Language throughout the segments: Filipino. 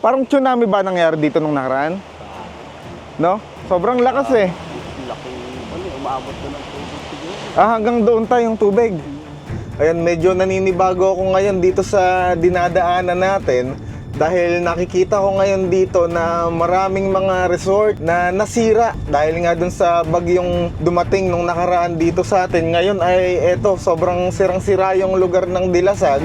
Parang tsunami ba nangyari dito nung nakaraan? No? Sobrang lakas eh. Laki, umabot doon ng tubig siguro. Hanggang doon tayong tubig. Ayan, medyo naninibago ako ngayon dito sa dinadaanan natin dahil nakikita ko ngayon dito na maraming mga resort na nasira dahil nga dun sa bagyong dumating nung nakaraan dito sa atin. Ngayon ay eto, sobrang sirang-sira yung lugar ng Dilasag.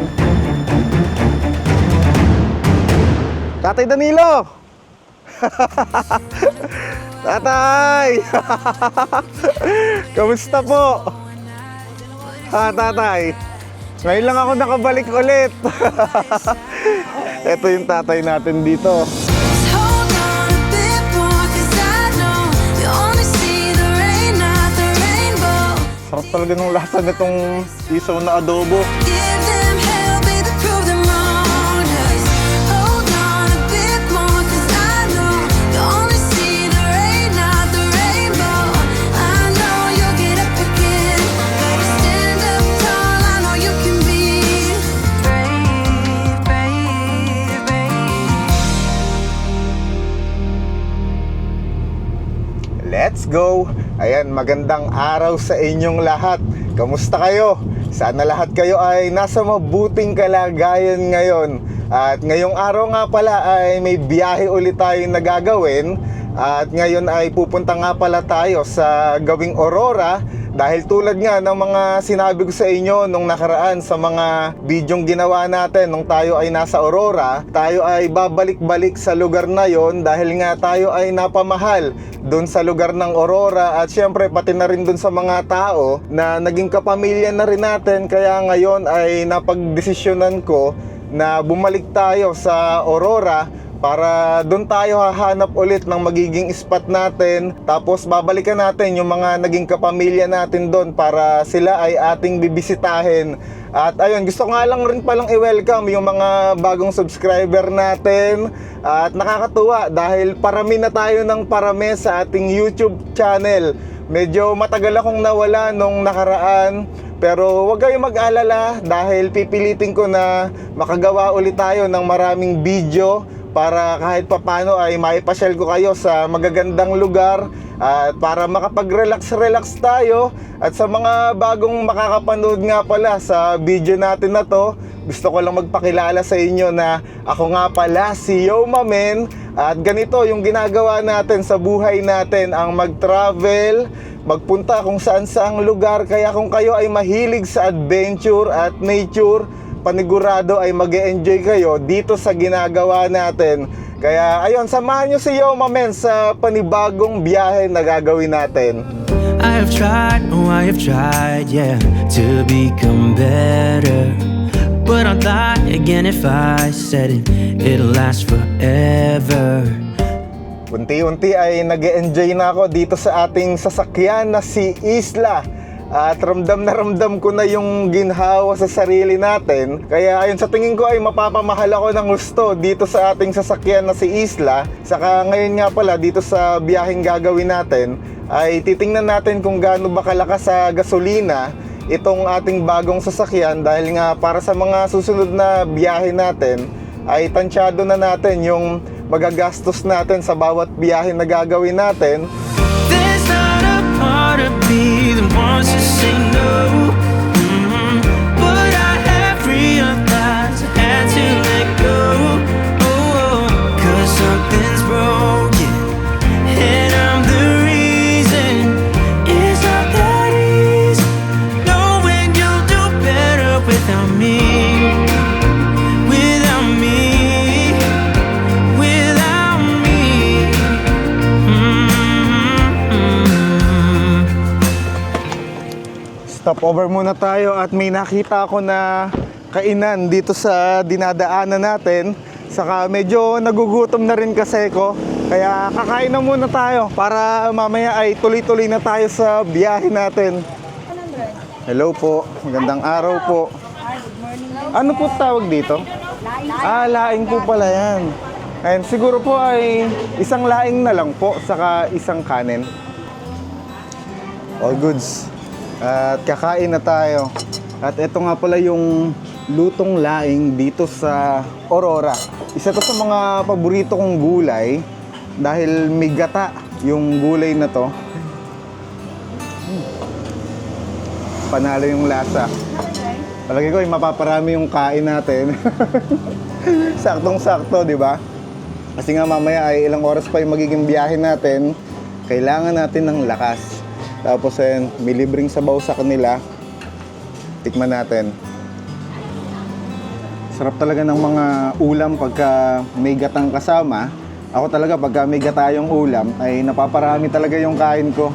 Tatay Danilo! Tatay! Kamusta po? Tatay? Ngayon lang ako nakabalik ulit. Ito yung tatay natin dito. Sarap talaga ng lasa nitong isaw na adobo. Let's go! Ayan, magandang araw sa inyong lahat. Kamusta kayo? Sana lahat kayo ay nasa mabuting kalagayan ngayon. At ngayong araw nga pala ay may biyahe ulit tayong nagagawin. At ngayon ay pupunta nga pala tayo sa gawing Aurora. Dahil tulad nga ng mga sinabi ko sa inyo nung nakaraan sa mga bidyong ginawa natin nung tayo ay nasa Aurora, tayo ay babalik-balik sa lugar na yon dahil nga tayo ay napamahal dun sa lugar ng Aurora at syempre pati na rin dun sa mga tao na naging kapamilya na rin natin. Kaya ngayon ay napagdesisyonan ko na bumalik tayo sa Aurora para doon tayo hahanap ulit ng magiging spot natin. Tapos babalikan natin yung mga naging kapamilya natin doon para sila ay ating bibisitahin. At ayun, gusto ko nga lang rin palang i-welcome yung mga bagong subscriber natin. At nakakatuwa dahil parami na tayo ng parami sa ating YouTube channel. Medyo matagal akong nawala nung nakaraan, pero huwag kayong mag-alala dahil pipilitin ko na makagawa ulit tayo ng maraming video para kahit papano ay maipasyal ko kayo sa magagandang lugar at para makapag-relax tayo. At sa mga bagong makakapanood nga pala sa video natin na to, gusto ko lang magpakilala sa inyo na ako nga pala si Yoma Men. At ganito yung ginagawa natin sa buhay natin, ang mag-travel, magpunta kung saan-saang lugar. Kaya kung kayo ay mahilig sa adventure at nature, panigurado ay mag-e-enjoy kayo dito sa ginagawa natin. Kaya ayun, samahan nyo si Yoma Men sa panibagong biyahe na gagawin natin. I have tried, yeah, to become better. But I'd lie again if I said it'll last forever. Unti-unti ay nag-e-enjoy na ako dito sa ating sasakyan na si Isla. At ramdam na ramdam ko na yung ginhawa sa sarili natin. Kaya ayun, sa tingin ko ay mapapamahal ako ng gusto dito sa ating sasakyan na si Isla. Saka ngayon nga pala dito sa biyaheng gagawin natin ay titingnan natin kung gaano ba kalakas sa gasolina itong ating bagong sasakyan. Dahil nga para sa mga susunod na biyahe natin ay tansyado na natin yung magagastos natin sa bawat biyahe na gagawin natin. There's not a part of me that wants to say no. But I have realized I had to let go. Oh, 'cause something's broken and I'm the reason. It's not that easy knowing you'll do better without me. Stopover muna tayo at may nakita ako na kainan dito sa dinadaanan natin. Saka medyo nagugutom na rin kasi ko. Kaya kakain na muna tayo para mamaya ay tuloy-tuloy na tayo sa biyahe natin. Hello po, magandang araw po. Ano po tawag dito? Laing po pala yan. And siguro po ay isang laing na lang po, saka isang kanin. All goods. At kakain na tayo. At ito nga pala yung lutong laing dito sa Aurora. Isa to sa mga paborito kong gulay dahil may gata yung gulay na to. Panalo yung lasa. Palagi ko, mapaparami yung kain natin. Saktong-sakto, di ba? Kasi nga mamaya ay ilang oras pa yung magiging biyahe natin. Kailangan natin ng lakas. Tapos may libreng sabaw sa kanila. Tikman natin. Sarap talaga ng mga ulam pagka may gatang kasama. Ako talaga pagka may gata yung ulam ay napaparami talaga yung kain ko.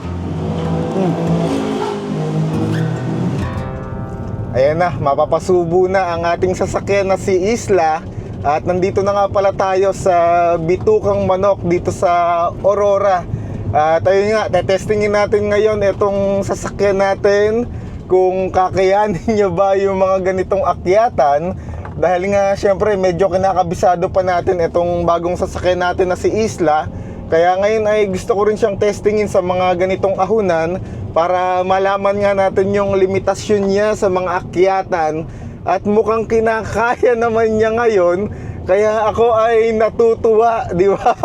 Ayan na, mapapasubo na ang ating sasakyan na si Isla. At nandito na nga pala tayo sa Bitukang Manok dito sa Aurora. At ayun nga, tetestingin natin ngayon itong sasakyan natin kung kakayanin niya ba yung mga ganitong akyatan. Dahil nga syempre medyo kinakabisado pa natin itong bagong sasakyan natin na si Isla. Kaya ngayon ay gusto ko rin siyang testingin sa mga ganitong ahunan para malaman nga natin yung limitasyon niya sa mga akyatan. At mukhang kinakaya naman niya ngayon. Kaya ako ay natutuwa, di ba?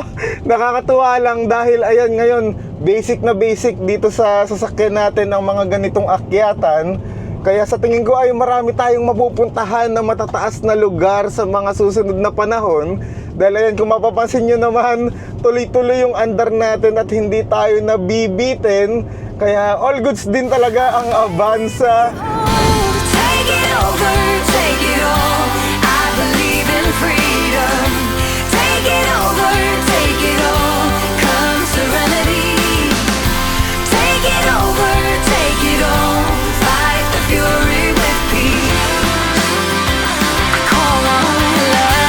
Nakakatuwa lang dahil ayan ngayon, basic na basic dito sa sasakyan natin ang mga ganitong akyatan. Kaya sa tingin ko ay marami tayong mapupuntahan na matataas na lugar sa mga susunod na panahon. Dahil ayan, kung mapapansin nyo naman, tuloy-tuloy yung andar natin at hindi tayo nabibitin. Kaya all goods din talaga ang Avanza. Take it over, take it all. I believe in freedom. Take it over, take it all. Come serenity. Take it over, take it all. Fight the fury with peace. I call on love.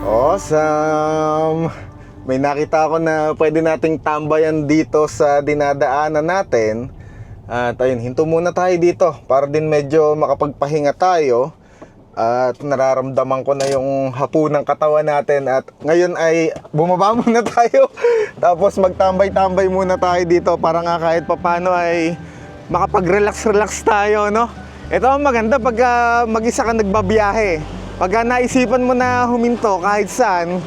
Awesome! May nakita ako na pwede nating tambayan dito sa dinadaanan natin. At ayun, hinto muna tayo dito para din medyo makapagpahinga tayo. At nararamdaman ko na yung hapo ng katawan natin. At ngayon ay bumaba muna tayo. Tapos magtambay-tambay muna tayo dito para nga kahit papano ay makapag-relax-relax tayo, no? Ito ang maganda pag mag-isa ka nagbabiyahe. Pagka naisipan mo na huminto kahit saan,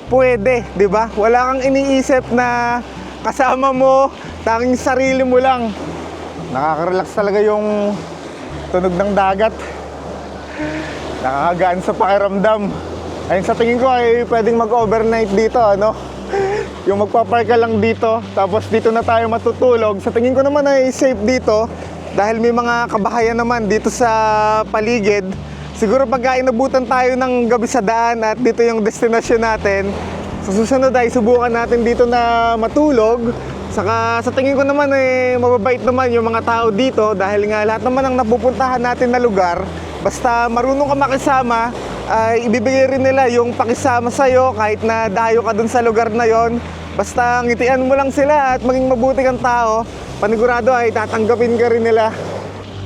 pwede, di ba? Wala kang iniisip na kasama mo, tanging sarili mo lang. Nakaka-relax talaga yung tunog ng dagat. Nakakagaan sa pakiramdam. Ayun, sa tingin ko ay pwedeng mag-overnight dito, ano? Yung magpapark ka lang dito, tapos dito na tayo matutulog. Sa tingin ko naman ay safe dito dahil may mga kabahayan naman dito sa paligid. Siguro pagka inabutan tayo ng gabi sa daan at dito yung destinasyon natin, sa susunod ay subukan natin dito na matulog. Saka sa tingin ko naman mababait naman yung mga tao dito dahil nga lahat naman ang napupuntahan natin na lugar, basta marunong ka makisama, ay ibibigay rin nila yung pakisama sa'yo kahit na dayo ka dun sa lugar na yon. Basta ngitian mo lang sila at maging mabuti kang tao, panigurado ay tatanggapin ka rin nila.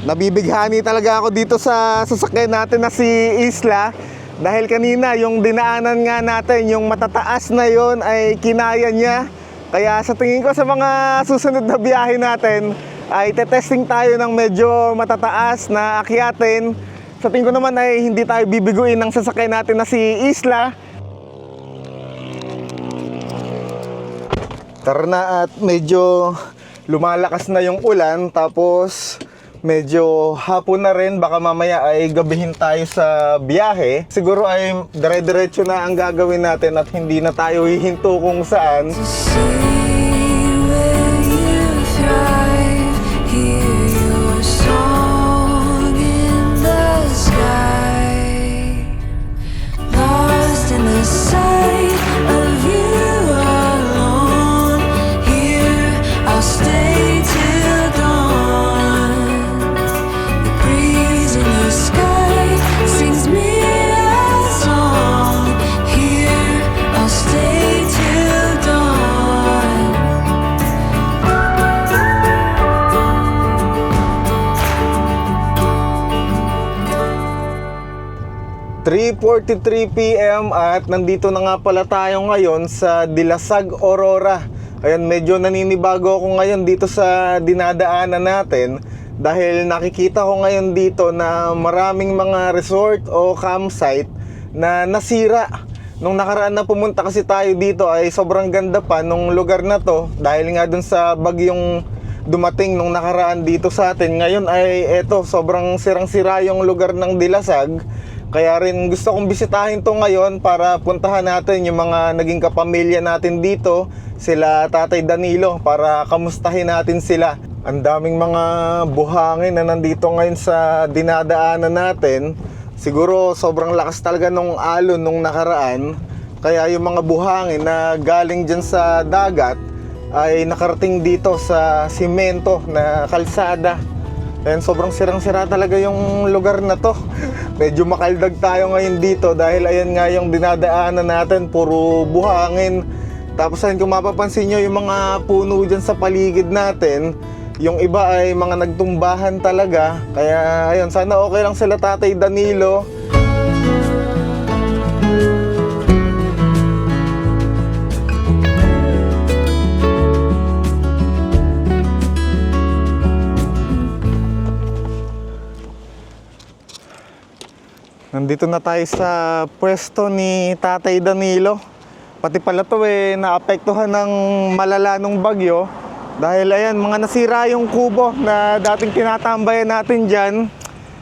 Nabibighani talaga ako dito sa sasakyan natin na si Isla dahil kanina yung dinaanan nga natin, yung matataas na yon ay kinaya niya. Kaya sa tingin ko sa mga susunod na biyahe natin ay testing tayo ng medyo matataas na akyatin. Sa tingin ko naman ay hindi tayo bibiguin ng sasakyan natin na si Isla. Tara na at medyo lumalakas na yung ulan tapos medyo hapon na rin, baka mamaya ay gabihin tayo sa biyahe. Siguro ay dire-diretso na ang gagawin natin at hindi na tayo hihinto kung saan. See where you thrive. Hear your song in the sky. Lost in the sight of you alone. Here I'll stay till dawn. The breeze in the sky sings me a song. Here I'll stay till dawn. 3:43 PM at nandito na nga pala tayo ngayon sa Dilasag, Aurora. Ayan, medyo naninibago ako ngayon dito sa dinadaanan natin dahil nakikita ko ngayon dito na maraming mga resort o campsite na nasira. Nung nakaraan na pumunta kasi tayo dito ay sobrang ganda pa nung lugar na to dahil nga dun sa bagyong dumating nung nakaraan dito sa atin. Ngayon ay eto, sobrang sirang-sira yung lugar ng Dilasag. Kaya rin gusto kong bisitahin to ngayon para puntahan natin yung mga naging kapamilya natin dito, sila Tatay Danilo, para kamustahin natin sila. Ang daming mga buhangin na nandito ngayon sa dinadaanan natin. Siguro sobrang lakas talaga nung alon nung nakaraan. Kaya yung mga buhangin na galing dyan sa dagat ay nakarating dito sa simento na kalsada. And sobrang sirang-sira talaga yung lugar na to. Medyo makaldag tayo ngayon dito dahil ayan nga yung dinadaanan natin, puro buhangin. Tapos ayun, kung mapapansin nyo yung mga puno dyan sa paligid natin, yung iba ay mga nagtumbahan talaga. Kaya ayun, sana okay lang sila Tatay Danilo. Nandito na tayo sa pwesto ni Tatay Danilo. Pati pala to naapektuhan ng malala nung bagyo. Dahil ayan, mga nasira yung kubo na dating tinatambayan natin dyan.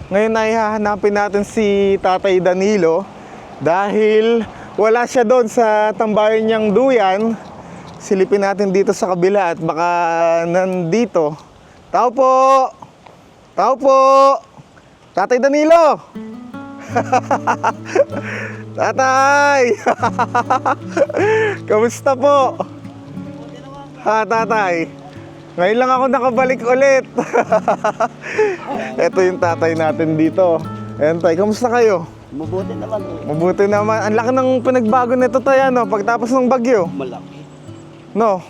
Ngayon ay hahanapin natin si Tatay Danilo. Dahil wala siya doon sa tambayan niyang duyan. Silipin natin dito sa kabila at baka nandito. Tao po! Tao po! Tatay Danilo! Tatay! Kamusta po? Ha, Tatay? Ngayon lang ako nakabalik ulit. Ito yung tatay natin dito. Ayan, Tay, kamusta kayo? Mabuti naman eh. Mabuti naman. Ang laki ng pinagbago nito, Tay, ano, pagtapos ng bagyo. Malaki. No?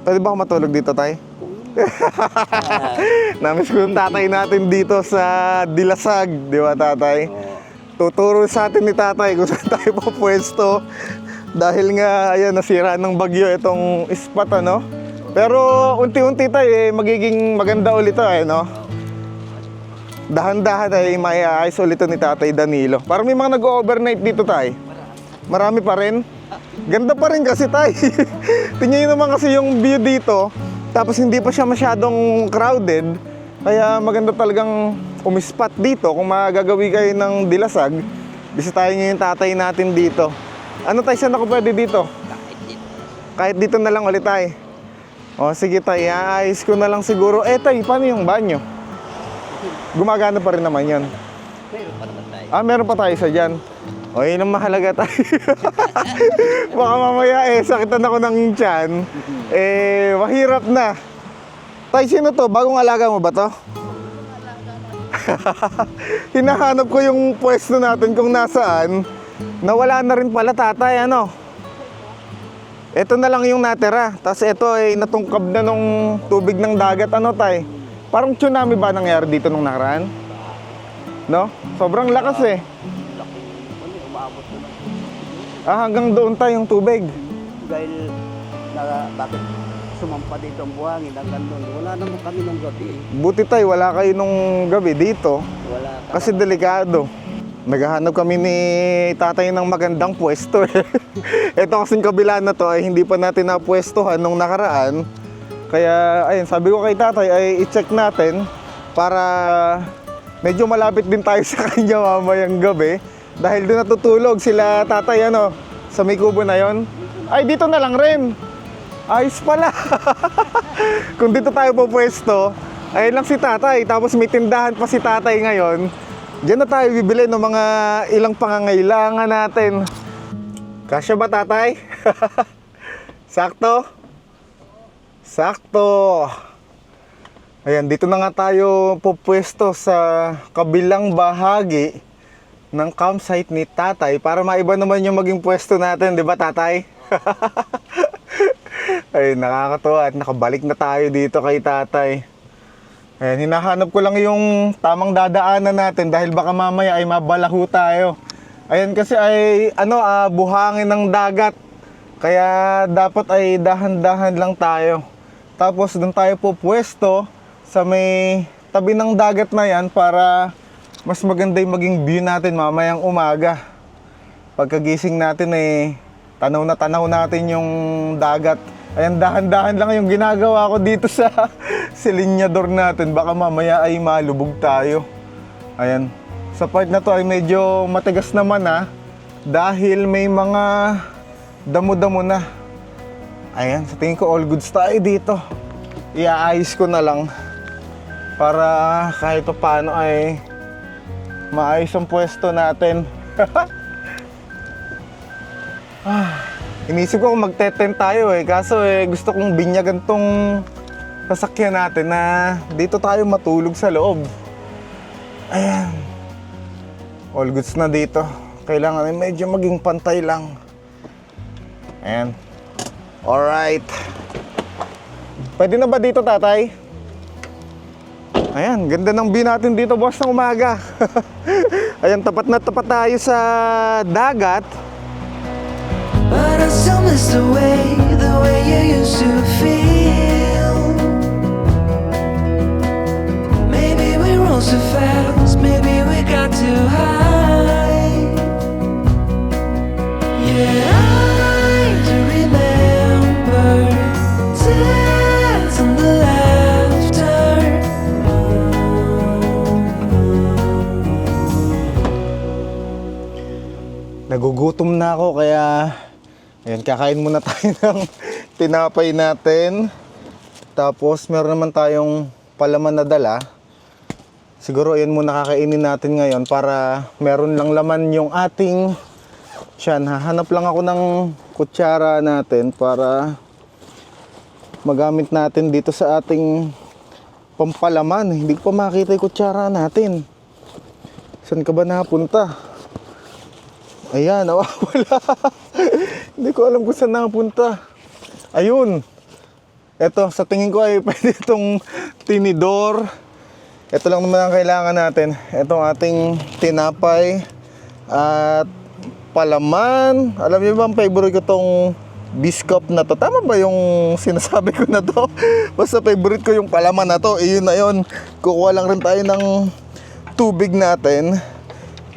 Pwede ba ako matulog dito, Tay? Namiss ko yung tatay natin dito sa Dilasag, di ba, Tatay? Tuturo sa atin ni Tatay kung saan tayo pupwesto. Dahil nga, ayan, nasira ng bagyo itong spot, ano? Pero unti-unti tayo, magiging maganda ulit ito, no? Dahan-dahan ay maiayos ulit ito ni Tatay Danilo. Parang may mga nag-overnight dito, Tay. Marami pa rin. Ganda pa rin kasi, Tay. Tingnan nyo naman kasi yung view dito. Tapos hindi pa siya masyadong crowded. Kaya maganda talagang umispat dito. Kung magagawi kayo ng Dilasag, bisitahin nyo yung tatay natin dito. Ano, Tay, saan ako pwede dito? Kahit dito na lang ulit, Tay. O sige, Tay, aayos ko na lang siguro. Tay, paano yung banyo? Gumagana pa rin naman yun. Meron pa naman tayo. Meron pa tayo sa dyan. O, yun ang mahalaga, Tay. Baka mamaya, sakitan ako ng tiyan. Mahirap na. Tay, sino to? Bagong alaga mo ba to? Hinahanap ko yung pwesto natin kung nasaan. Nawala na rin pala, Tatay, ano? Ito na lang yung natira. Tapos ito ay natungkab na nung tubig ng dagat, ano, Tay? Parang tsunami ba nangyari dito nung nakaraan? No? Sobrang lakas eh. Laki. Umaabot na ng Hanggang doon tayo yung tubig. dahil bakit sumampa dito ang buhangin hanggang doon. Wala naman kami nung gabi. Buti, Tay, wala kayo nung gabi dito. Wala Kasi delikado. Naghahanap kami ni Tatay ng magandang pwesto. Ito kasing kabila na to ay hindi pa natin napwestuhan nung nakaraan. Kaya ayun, sabi ko kay Tatay ay i-check natin para medyo malapit din tayo sa kanya mamayang gabi. Dahil doon natutulog sila Tatay, ano, sa may kubo na yon. Ay, dito na lang rin. Ayos pala. Kung dito tayo pupwesto, ayun lang si Tatay. Tapos may tindahan pa si Tatay ngayon. Diyan na tayo bibili ng mga ilang pangangailangan natin. Kasya ba, Tatay? Sakto? Sakto. Ayan, dito na nga tayo pupwesto sa kabilang bahagi ng campsite ni Tatay para maiba naman yung maging pwesto natin, di ba, Tatay? Ay, nakakatuwa at nakabalik na tayo dito kay Tatay. Ayan, hinahanap ko lang yung tamang dadaanan natin dahil baka mamaya ay mabalahu tayo. Ayan kasi ay buhangin ng dagat. Kaya dapat ay dahan-dahan lang tayo. Tapos doon tayo pupwesto sa may tabi ng dagat na yan para mas maganda yung maging view natin mamayang umaga. Pagkagising natin tanaw na tanaw natin yung dagat. Ayan, dahan-dahan lang yung ginagawa ko dito sa silinyador natin. Baka mamaya ay malubog tayo. Ayan, sa part na to ay medyo matigas naman dahil may mga damo-damo na. Ayan, sa tingin ko all goods tayo dito. Iaayos ko na lang para kahit pa paano ay maayos ang pwesto natin. Inisip ko kung magte-tent tayo kaso gusto kong binyagan tong sasakyan natin na dito tayo matulog sa loob. Ayan, all goods na dito. Kailangan medyo maging pantay lang. Ayan, alright. Pwede na ba dito, tatay? Ayan, ganda ng view natin dito, boss, ng umaga. Ayan, tapat na tapat tayo sa dagat. But I still miss the way you used to feel. Maybe we rose too fast, maybe we got too high. Yeah, I do remember tears and the laughter. Nagugutom na ako kaya ayan, kakain muna tayo ng tinapay natin. Tapos meron naman tayong palaman na dala. Siguro ayan muna kakainin natin ngayon para meron lang laman yung ating tiyan. Hahanap lang ako ng kutsara natin para magamit natin dito sa ating pampalaman. Hindi ko pa makita yung kutsara natin. Saan ka ba napunta? Ayan, nawawala. Hindi ko alam kung saan napunta. Ayun. Ito, sa tingin ko ay pwede itong tinidor. Ito lang naman ang kailangan natin. Itong ating tinapay at palaman. Alam niyo ba ang favorite ko itong biscuit na to? Tama ba yung sinasabi ko na to? Basta favorite ko yung palaman na to. Iyon na yun. Kukuha lang rin tayo ng tubig natin.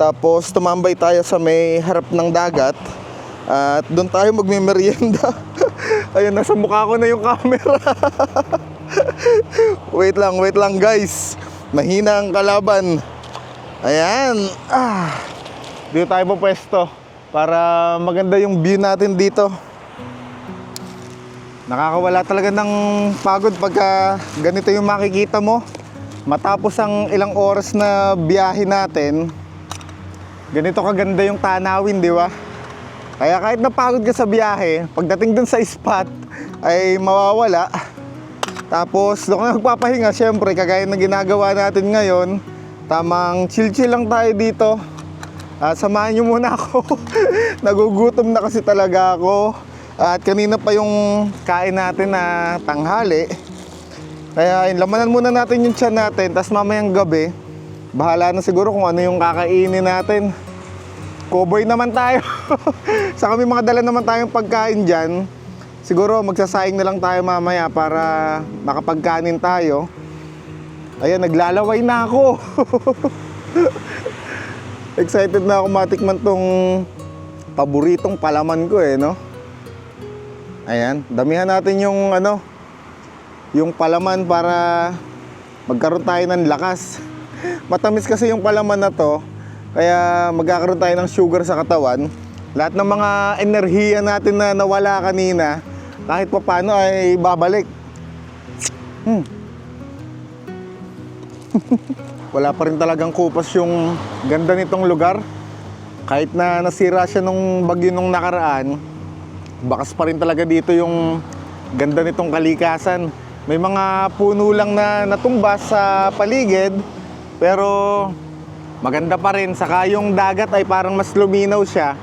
Tapos tumambay tayo sa may harap ng dagat. At doon tayo magme-merienda. Ayun, nasa mukha ko na yung camera. Wait lang guys. Mahina ang kalaban. Ayan. Dito tayo pwesto para maganda yung view natin dito. Nakakawala talaga ng pagod pagka ganito yung makikita mo. Matapos ang ilang oras na biyahe natin, ganito kaganda yung tanawin, di ba? Kaya kahit napagod ka sa biyahe, pagdating dun sa spot ay mawawala. Tapos doon ka nagpapahinga, syempre kagaya ng ginagawa natin ngayon. Tamang chill-chill lang tayo dito. Samahan nyo muna ako. Nagugutom na kasi talaga ako. At kanina pa yung kain natin na tanghali. Kaya lamanan muna natin yung tiyan natin. Tapos mamayang gabi, bahala na siguro kung ano yung kakainin natin. Cowboy naman tayo. Saka may mga dala naman tayong pagkain dyan. Siguro magsasaing na lang tayo mamaya para makapagkanin tayo. Ayan, naglalaway na ako. Excited na ako matikman tong paboritong palaman ko no? Ayan, damihan natin yung yung palaman para magkaroon tayo ng lakas. Matamis kasi yung palaman na to, kaya magkakaroon tayo ng sugar sa katawan. Lahat ng mga enerhiya natin na nawala kanina, kahit pa paano ay babalik. Wala pa rin talagang kupas yung ganda nitong lugar. Kahit na nasira siya nung bagyo nung nakaraan, bakas pa rin talaga dito yung ganda nitong kalikasan. May mga puno lang na natumbas sa paligid, pero maganda pa rin. Saka yung dagat ay parang mas luminaw siya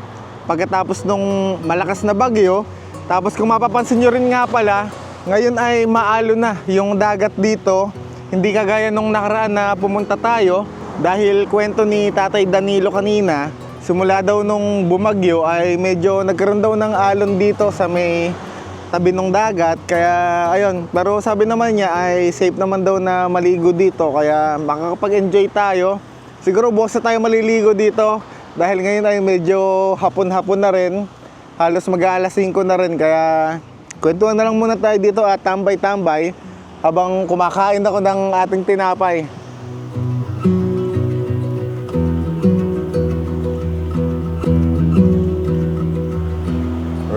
pagkatapos nung malakas na bagyo. Tapos kung mapapansin nyo rin nga pala, ngayon ay maalo na yung dagat dito. Hindi kagaya nung nakaraan na pumunta tayo, dahil kwento ni Tatay Danilo kanina, simula daw nung bumagyo ay medyo nagkaroon daw ng alon dito sa may tabi ng dagat. Kaya ayun, pero sabi naman niya ay safe naman daw na maligo dito. Kaya makakapag-enjoy tayo. Siguro bukas na tayo maliligo dito. Dahil ngayon ay medyo hapon-hapon na rin. Halos mag-aalas 5 na rin. Kaya kwentuhan na lang muna tayo dito at tambay-tambay habang kumakain ako ng ating tinapay.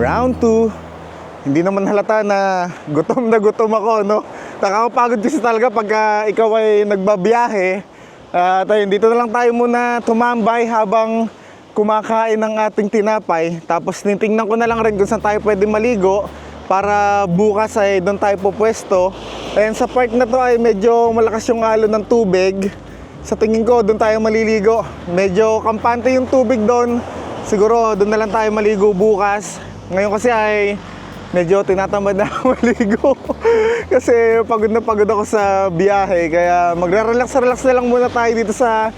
Round 2. Hindi naman halata na gutom ako, no? Nakakapagod kasi talaga pagka ikaw ay nagbabiyahe. At ayun, dito na lang tayo muna tumambay habang kumakain ng ating tinapay. Tapos titingnan ko na lang rin kung saan tayo pwede maligo para bukas ay doon tayo pupwesto. And sa park na to ay medyo malakas yung alon ng tubig. Sa tingin ko doon tayo maliligo. Medyo kampante yung tubig doon. Siguro doon na lang tayo maligo bukas. Ngayon kasi ay medyo tinatamad na maligo. Kasi pagod na pagod ako sa biyahe. Kaya magre-relax na lang muna tayo dito sa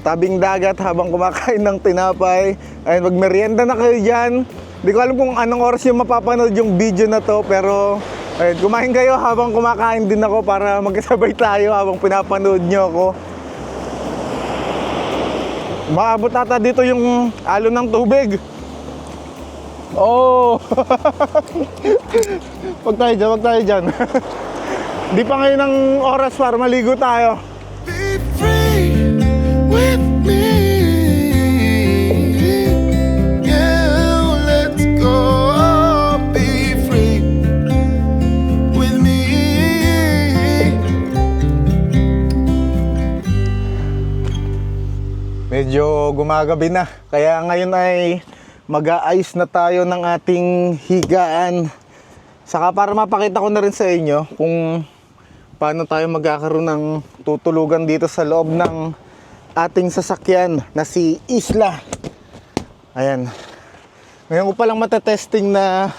tabing dagat habang kumakain ng tinapay. Ayun, magmerienda na kayo dyan. Hindi ko alam kung anong oras yung mapapanood yung video na to. Pero ayun, kumain kayo habang kumakain din ako para magkasabay tayo habang pinapanood nyo ako. Maabot ata dito yung alon ng tubig. Oh! Wag tayo dyan. Di pa ngayon ang oras para maligo tayo. Be free with me. Yeah, let's go. Be free with me. Medyo gumagabi na. Kaya ngayon ay mag-aayos na tayo ng ating higaan. Saka para mapakita ko na rin sa inyo kung paano tayo magkakaroon ng tutulugan dito sa loob ng ating sasakyan na si Isla. Ayan. Ngayon ko palang matetesting na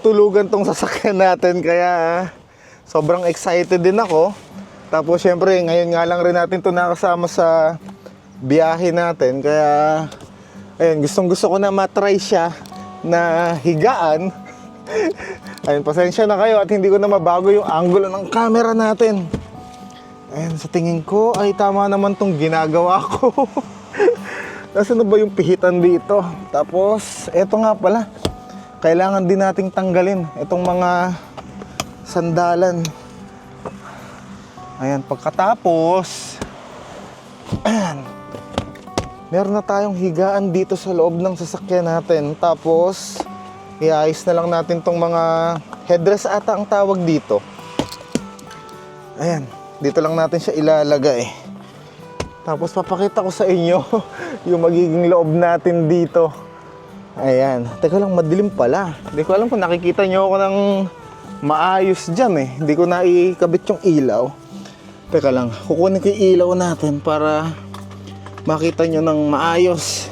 tulugan tong sasakyan natin. Kaya sobrang excited din ako. Tapos syempre ngayon nga lang rin natin ito nakasama sa biyahe natin. Kaya ayun, gustong-gusto ko na matry siya na higaan. Ayun, pasensya na kayo at hindi ko na mabago yung angulo ng camera natin. Ayun, sa tingin ko ay tama naman tong ginagawa ko. Nasaan na ba yung pihitan dito? Tapos, eto nga pala. Kailangan din nating tanggalin itong mga sandalan. Ayan, pagkatapos, ayan, meron na tayong higaan dito sa loob ng sasakyan natin. Tapos, iayos na lang natin tong mga headrest ata ang tawag dito. Ayan, dito lang natin siya ilalagay. Tapos, papakita ko sa inyo yung magiging loob natin dito. Ayan, teka lang, madilim pala. Hindi ko alam kung nakikita nyo ako ng maayos dyan eh. Hindi ko naikabit yung ilaw. Teka lang, kukunin ko yung ilaw natin para makita nyo ng maayos.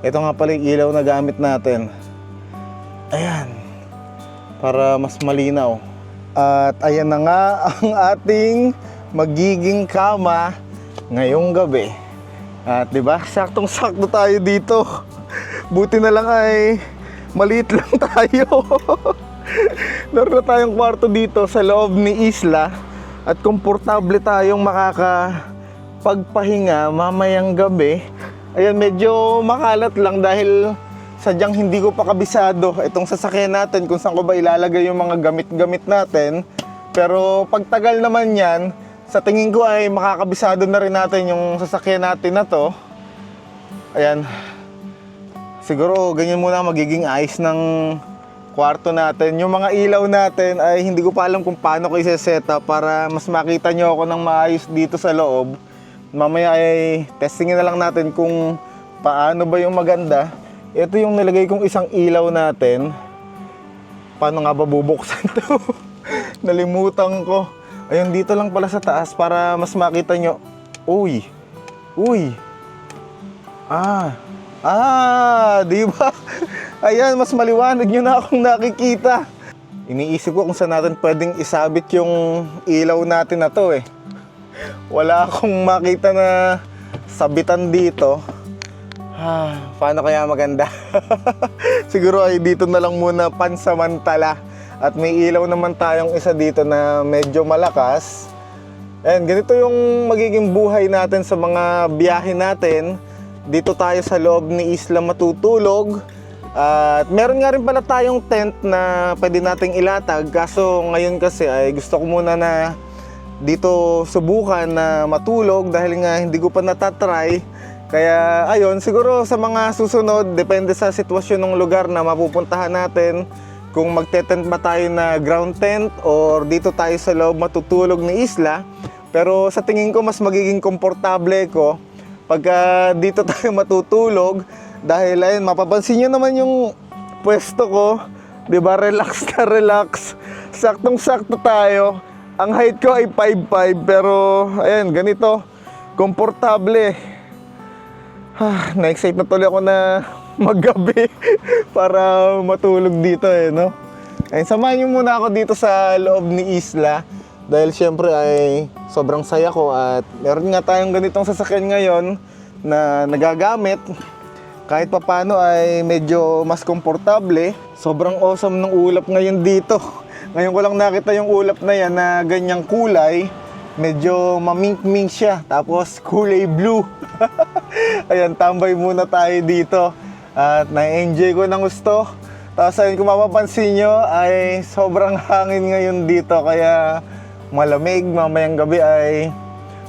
Ito nga pala yung ilaw na gamit natin. Ayan, para mas malinaw. At ayan na nga ang ating magiging kama ngayong gabi. At diba, saktong-sakto tayo dito. Buti na lang ay maliit lang tayo. Meron na tayong kwarto dito sa loob ni Isla. At komportable tayong pagpahinga mamayang gabi. Ayan, medyo makalat lang dahil sadyang hindi ko pa kabisado itong sasakyan natin kung saan ko ba ilalagay yung mga gamit-gamit natin. Pero pagtagal naman yan, sa tingin ko ay makakabisado na rin natin yung sasakyan natin na to. Ayan, siguro ganyan muna magiging ayos ng kwarto natin. Yung mga ilaw natin ay hindi ko pa alam kung paano ko i-set up para mas makita nyo ako ng maayos dito sa loob. Mamaya ay testingin na lang natin kung paano ba yung maganda. Ito yung nilagay kong isang ilaw natin. Paano nga ba bubuksan to? Nalimutan ko. Ayun, dito lang pala sa taas para mas makita nyo. Uy! Uy! Di ba? Ayan, mas maliwanag nyo na akong nakikita. Iniisip ko kung saan natin pwedeng isabit yung ilaw natin na to eh. Wala akong makita na sabitan dito. Paano kaya maganda? siguro ay dito na lang muna pansamantala. At may ilaw naman tayong isa dito na medyo malakas. And ganito yung magiging buhay natin sa mga biyahe natin. Dito tayo sa loob ni Isla matutulog. At meron nga rin pala tayong tent na pwede nating ilatag. Kaso ngayon kasi ay gusto ko muna na dito subukan na matulog dahil nga hindi ko pa natatry. Kaya ayun, siguro sa mga susunod, depende sa sitwasyon ng lugar na mapupuntahan natin, kung magte-tent ba tayo na ground tent or dito tayo sa loob matutulog ni Isla. Pero sa tingin ko mas magiging komportable ko pagka dito tayo matutulog dahil ayun, mapapansin nyo naman yung pwesto ko, 'di ba? Relax na relax. Saktong-sakto tayo. Ang height ko ay 5'5", pero ayun, ganito, komportable. Na-excite na tuloy ako na maggabi para matulog dito no? Ayun, samahan nyo muna ako dito sa loob ni Isla dahil syempre ay sobrang saya ko at meron nga tayong ganitong sasakyan ngayon na nagagamit. Kahit papano ay medyo mas komportable. Sobrang awesome ng ulap ngayon dito. Ngayon ko lang nakita yung ulap na yan na ganyang kulay. Medyo mamink-mink siya. Tapos kulay blue. Ayan, tambay muna tayo dito. At na-enjoy ko ng gusto. Tapos ayun, kung mapapansin nyo ay sobrang hangin ngayon dito. Kaya malamig, mamayang gabi ay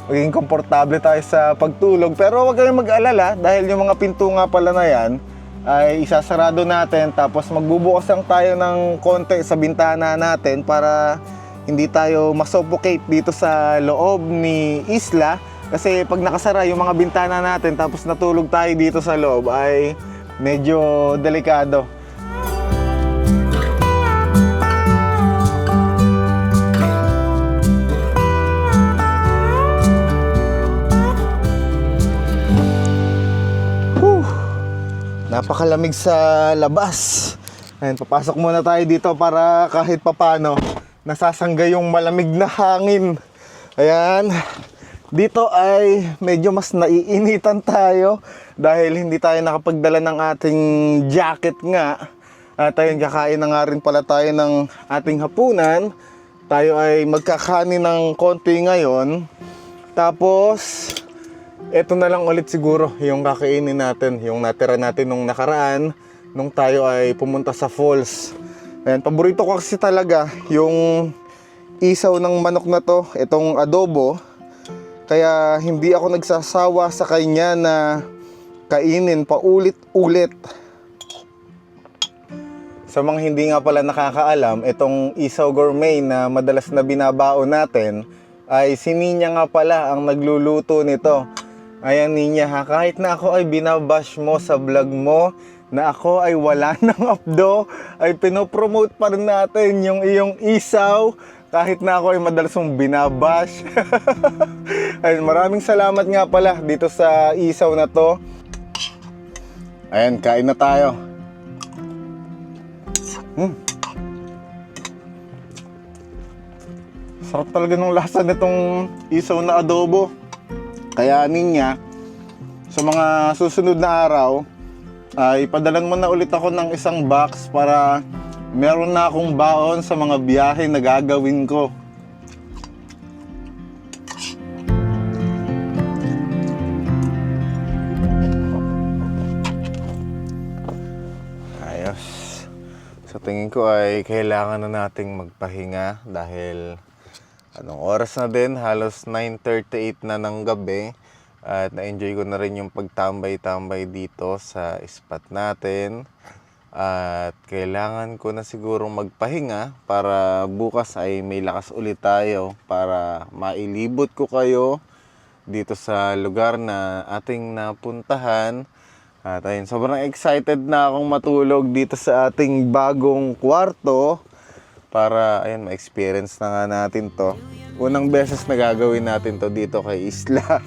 maging komportable tayo sa pagtulog. Pero huwag kayong mag-alala dahil yung mga pinto nga pala na yan ay isasarado natin. Tapos magbubukas lang tayo ng konti sa bintana natin para hindi tayo masuffocate dito sa loob ni Isla. Kasi pag nakasara yung mga bintana natin tapos natulog tayo dito sa loob ay medyo delikado. Napakalamig sa labas. Ayan, papasok muna tayo dito para kahit papano nasasanggay yung malamig na hangin. Ayan, dito ay medyo mas naiinitan tayo dahil hindi tayo nakapagdala ng ating jacket nga. At ayun, kakain na nga rin pala tayo ng ating hapunan. Tayo ay magkakanin ng konti ngayon. Tapos eto na lang ulit siguro yung kakainin natin, yung natira natin nung nakaraan nung tayo ay pumunta sa falls. Ayan, paborito ko kasi talaga yung isaw ng manok na to, itong adobo. Kaya hindi ako nagsasawa sa kanya na kainin paulit-ulit. Sa mga hindi nga pala nakakaalam, itong isaw gourmet na madalas na binabaon natin ay si Ninya nga pala ang nagluluto nito. Ayan Ninya ha, kahit na ako ay binabash mo sa vlog mo na ako ay wala ng updo, ay pinopromote pa rin natin yung iyong isaw kahit na ako ay madalas mong binabash. Ayun, maraming salamat nga pala dito sa isaw na to. Ayan, kain na tayo. Sarap talaga ng lasa nitong isaw na adobo. Kaya Ninya, sa mga susunod na araw, ay padalan mo na ulit ako ng isang box para meron na akong baon sa mga biyahe na gagawin ko. Ayos. Sa tingin ko ay kailangan na nating magpahinga dahil anong oras na din, halos 9:38 na ng gabi. At na-enjoy ko na rin yung pagtambay-tambay dito sa spot natin. At kailangan ko na sigurong magpahinga para bukas ay may lakas ulit tayo para mailibot ko kayo dito sa lugar na ating napuntahan. At ayun, sobrang excited na akong matulog dito sa ating bagong kwarto para ayun, ma-experience na nga natin to. Unang beses na gagawin natin to dito kay Isla.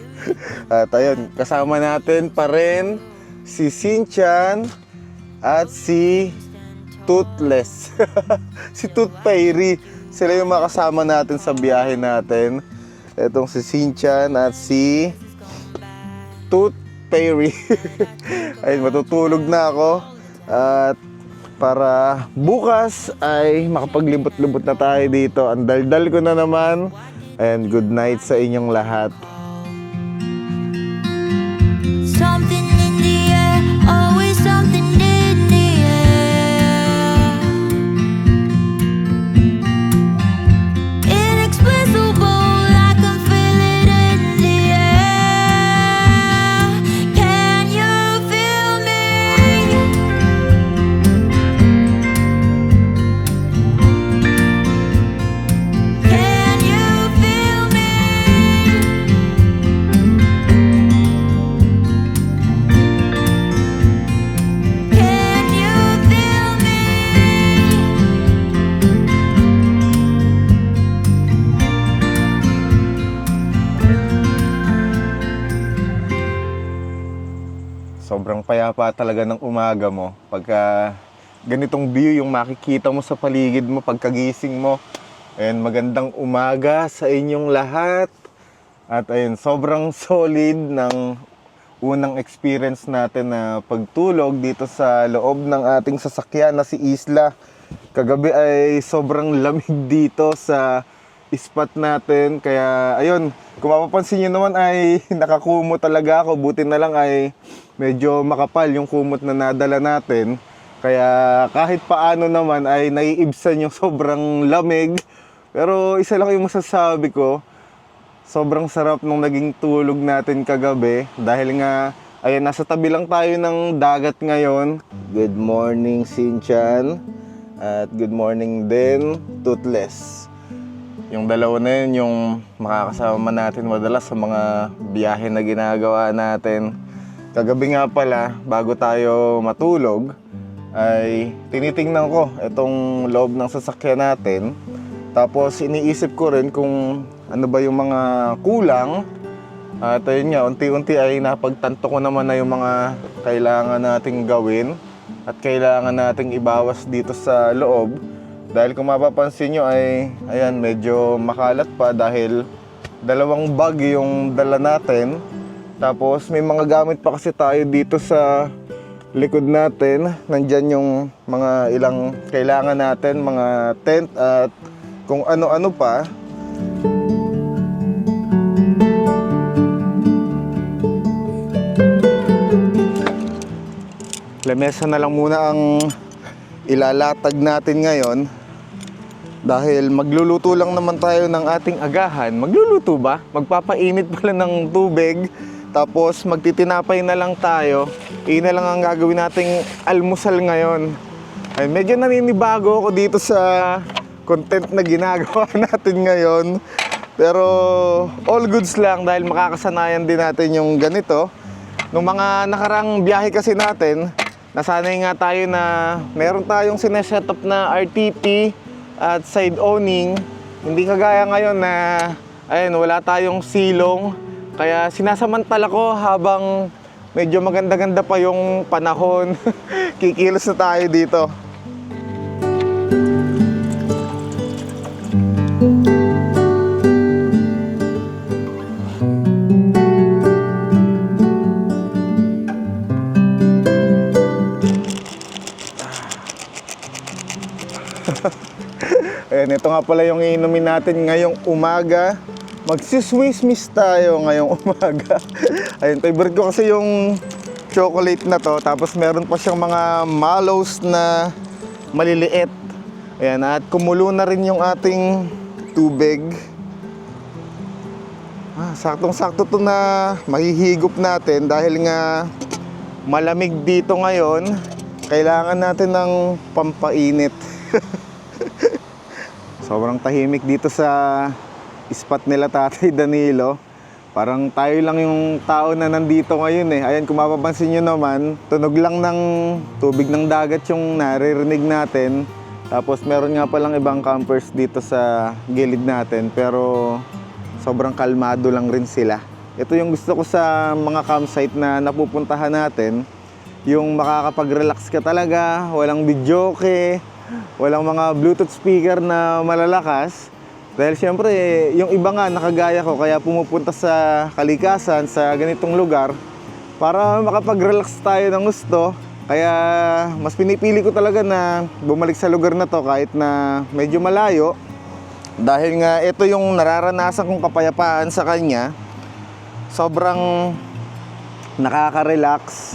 At ayun, kasama natin pa rin si Sinchan at si Toothless. Si Tooth Fairy. Sila yung makasama natin sa biyahe natin. Itong si Sinchan at si Tooth Fairy. Ayun, matutulog na ako. At para bukas ay makapaglibot-libot na tayo dito. Ang daldal ko na naman. And good night sa inyong lahat. Something in the air, always something in the air. Inexplicable, I can feel it in the air. Can you feel me? Can you feel me? Can you feel me? Sobrang payapa talaga ng umaga mo pagka ganitong view yung makikita mo sa paligid mo pagkagising mo. And magandang umaga sa inyong lahat. At ayun, sobrang solid ng unang experience natin na pagtulog dito sa loob ng ating sasakyan na si Isla. Kagabi ay sobrang lamig dito sa spot natin. Kaya ayun, kung mapapansin nyo naman ay nakakumot talaga ako. Buti na lang ay medyo makapal yung kumot na nadala natin. Kaya kahit paano naman ay naiibsan yung sobrang lamig. Pero isa lang yung masasabi ko, sobrang sarap nung naging tulog natin kagabi. Dahil nga, ayun, nasa tabi lang tayo ng dagat ngayon. Good morning, Sinchan. At good morning din, Toothless. Yung dalawa na yun, yung makakasama natin madalas sa mga biyahe na ginagawa natin. Kagabi nga pala, bago tayo matulog, ay tinitingnan ko itong loob ng sasakyan natin. Tapos iniisip ko rin kung ano ba yung mga kulang. At ayun nga, unti-unti ay napagtanto ko naman na yung mga kailangan nating gawin at kailangan nating ibawas dito sa loob. Dahil kung mapapansin nyo ay, ayan, medyo makalat pa dahil 2 bag yung dala natin. Tapos may mga gamit pa kasi tayo dito sa likod natin. Nandyan yung mga ilang kailangan natin, mga tent at kung ano-ano pa. Lamesa na lang muna ang ilalatag natin ngayon. Dahil magluluto lang naman tayo ng ating agahan. Magluluto ba? Magpapainit pala ng tubig. Tapos magtitinapay na lang tayo. Iyon na lang ang gagawin nating almusal ngayon. Ay, medyo naninibago ako dito sa content na ginagawa natin ngayon. Pero all goods lang dahil makakasanayan din natin yung ganito. Nung mga nakarang biyahe kasi natin, nasanay nga tayo na meron tayong sinesetup na RTP at side owning. Hindi kagaya ngayon na ayun, wala tayong silong. Kaya sinasamantala ko habang medyo maganda-ganda pa yung panahon. Kikilos na tayo dito. Ayan, ito nga pala yung iinumin natin ngayong umaga. Magsi-Swiss miss tayo ngayong umaga. Ayun, favorite ko kasi yung chocolate na to. Tapos meron pa siyang mga mallows na maliliit. Ayan, at kumulo na rin yung ating tubig. Saktong-sakto to na mahihigop natin dahil nga malamig dito ngayon. Kailangan natin ng pampainit. Sobrang tahimik dito sa spot nila Tatay Danilo. Parang tayo lang yung tao na nandito ngayon eh. Ayan, kung mapapansin nyo naman, tunog lang ng tubig ng dagat yung naririnig natin. Tapos meron nga palang ibang campers dito sa gilid natin. Pero sobrang kalmado lang rin sila. Ito yung gusto ko sa mga campsite na napupuntahan natin. Yung makakapag-relax ka talaga, walang videoke, walang mga Bluetooth speaker na malalakas. Dahil siyempre, yung iba nga nakagaya ko, kaya pumupunta sa kalikasan, sa ganitong lugar, para makapag-relax tayo ng gusto. Kaya mas pinipili ko talaga na bumalik sa lugar na to kahit na medyo malayo. Dahil nga ito yung nararanasan kong kapayapaan sa kanya. Sobrang nakaka-relax.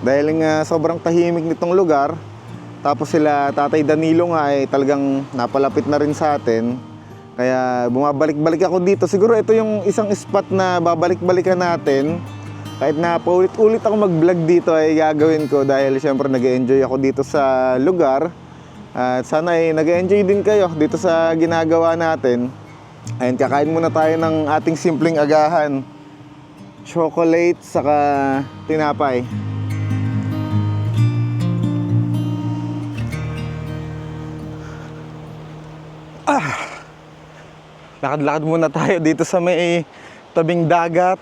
Dahil nga sobrang tahimik nitong lugar. Tapos sila Tatay Danilo nga ay talagang napalapit na rin sa atin. Kaya bumabalik-balik ako dito. Siguro ito yung isang spot na babalik-balikan natin. Kahit na paulit-ulit ako mag-vlog dito ay gagawin ko dahil syempre nag-enjoy ako dito sa lugar. At sana ay nag-enjoy din kayo dito sa ginagawa natin. Ayun, kakain muna tayo ng ating simpleng agahan. Chocolate saka tinapay. Lakad-lakad muna tayo dito sa may tabing dagat.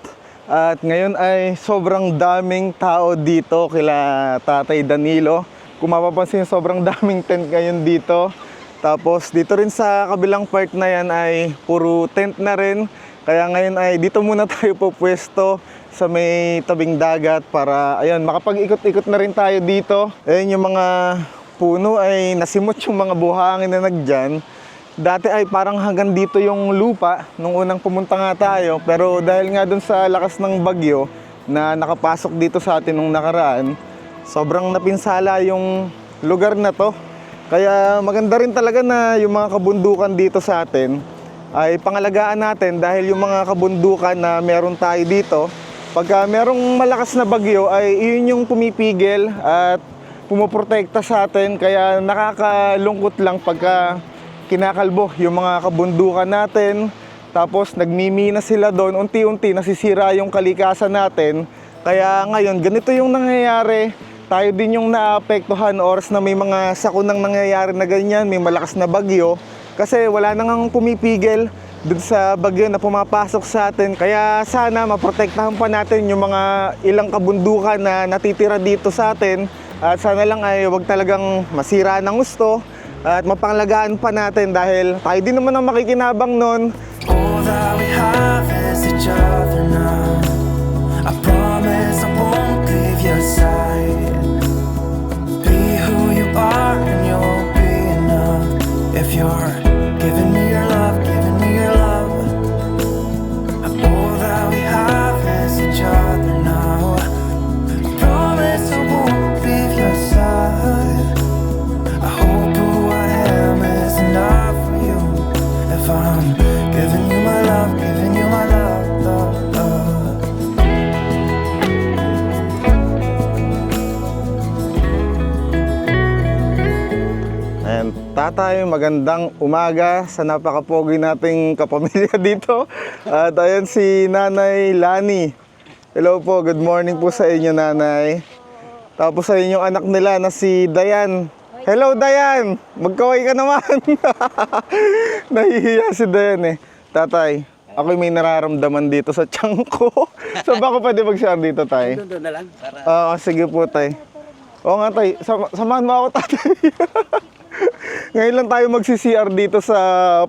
At ngayon ay sobrang daming tao dito kila Tatay Danilo. Kung mapapansin, sobrang daming tent ngayon dito. Tapos dito rin sa kabilang part na yan ay puro tent na rin. Kaya ngayon ay dito muna tayo pupwesto sa may tabing dagat para ayun, makapag-ikot-ikot na rin tayo dito. Ayun, yung mga puno ay nasimot yung mga buhangin na nagdyan. Dati ay parang hanggang dito yung lupa nung unang pumunta nga tayo. Pero dahil nga dun sa lakas ng bagyo na nakapasok dito sa atin nung nakaraan, sobrang napinsala yung lugar na to. Kaya maganda rin talaga na yung mga kabundukan dito sa atin ay pangalagaan natin dahil yung mga kabundukan na meron tayo dito, pagka merong malakas na bagyo ay iyon yung pumipigil at pumoprotekta sa atin. Kaya nakakalungkot lang pagka kinakalbo yung mga kabundukan natin, tapos nagmimina sila doon, unti-unti nasisira yung kalikasan natin. Kaya ngayon, ganito yung nangyayari. Tayo din yung naapektuhan oras na may mga sakunang nangyayari na ganyan, may malakas na bagyo. Kasi wala nang pumipigil dun sa bagyo na pumapasok sa atin. Kaya sana maprotektahan pa natin yung mga ilang kabundukan na natitira dito sa atin. At sana lang ay wag talagang masira ng gusto. At mapangalagaan pa natin dahil tayo din naman ang makikinabang nun. All that we have is each other now. I promise I won't leave your side. Be who you are and you'll be enough. If you're giving me your love, giving me your love. All that we have is each other now. I promise I won't leave your side. I hope who I am is enough for you. If I'm giving you my love, giving you my love, love, love. And tatay, magandang umaga sa napakapogi nating kapamilya dito. At ayan si Nanay Lani. Hello po, good morning po sa inyo, Nanay. Tapos sa inyong anak nila na si Dayan. Hello, Dayan! Magkaway ka naman! Nahihiya si Dayan eh. Tatay, ako may nararamdaman dito sa tiyan ko. So baka pwede mag-share dito, tay? Doon na lang. Para Oo, sige po, tay. Oo nga, tay. Samahan mo ako, tatay. Ngayon lang tayo magsi-CR dito sa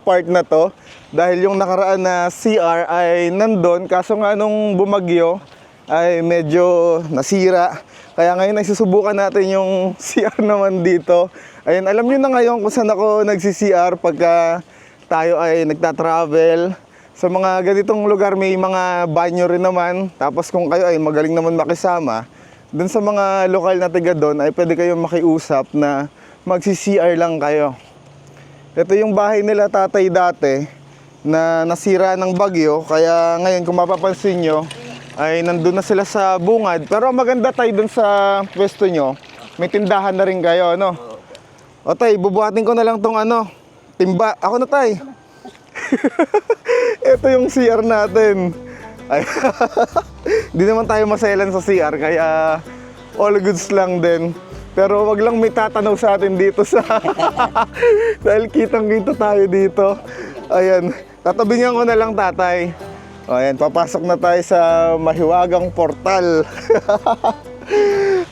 part na to. Dahil yung nakaraan na CR ay nandun. Kaso nga nung bumagyo ay medyo nasira. Kaya ngayon ay susubukan natin yung CR naman dito. Ayun, alam nyo na ngayon kung saan ako nagsi-CR pagka tayo ay nagta-travel. Sa mga ganitong lugar may mga banyo rin naman. Tapos kung kayo ay magaling naman makisama, dun sa mga lokal na tiga doon ay pwede kayong makiusap na magsi-CR lang kayo. Ito yung bahay nila tatay dati na nasira ng bagyo. Kaya ngayon kung mapapansin nyo, ay nandun na sila sa bungad. Pero maganda tayo dun sa pwesto nyo. May tindahan na rin kayo, no? O tay, bubuhatin ko na lang tong timba. Ako na tay. Ito yung CR natin. Ay, di naman tayo maselan sa CR, kaya all goods lang din. Pero wag lang may tatanaw sa atin dito sa... Dahil kitang-kita tayo dito. Ayan, tatabingan ko na lang tatay. Ayan, papasok na tayo sa mahiwagang portal.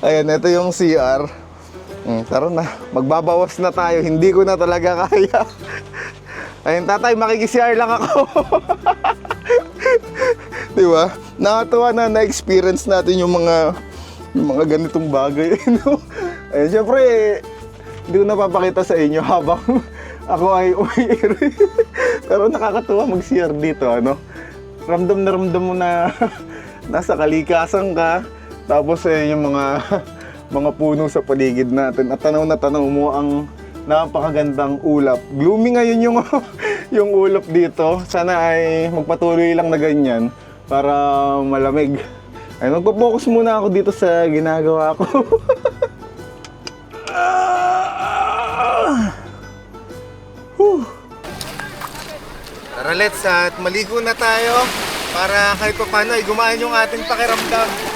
Ayan, ito yung CR. Tara na, magbabawas na tayo. Hindi ko na talaga kaya. Ayan, tatay, makikisi-CR lang ako. Diba? Nakatuwa na na-experience natin yung mga Yung mga ganitong bagay, no? Ayun, syempre, hindi ko napapakita sa inyo habang ako ay umiiri. Pero nakakatuwa mag-CR dito, ano? Ramdam na ramdam mo na nasa kalikasan ka. Tapos yung mga puno sa paligid natin. At tanaw na tanaw mo ang napakagandang ulap. Gloomy ngayon yung, yung ulap dito. Sana ay magpatuloy lang na ganyan para malamig. Ay, magpo-focus muna ako dito sa ginagawa ko. Tara, let's at maligo na tayo para kahit pa paano ay gumaan yung ating pakiramdam.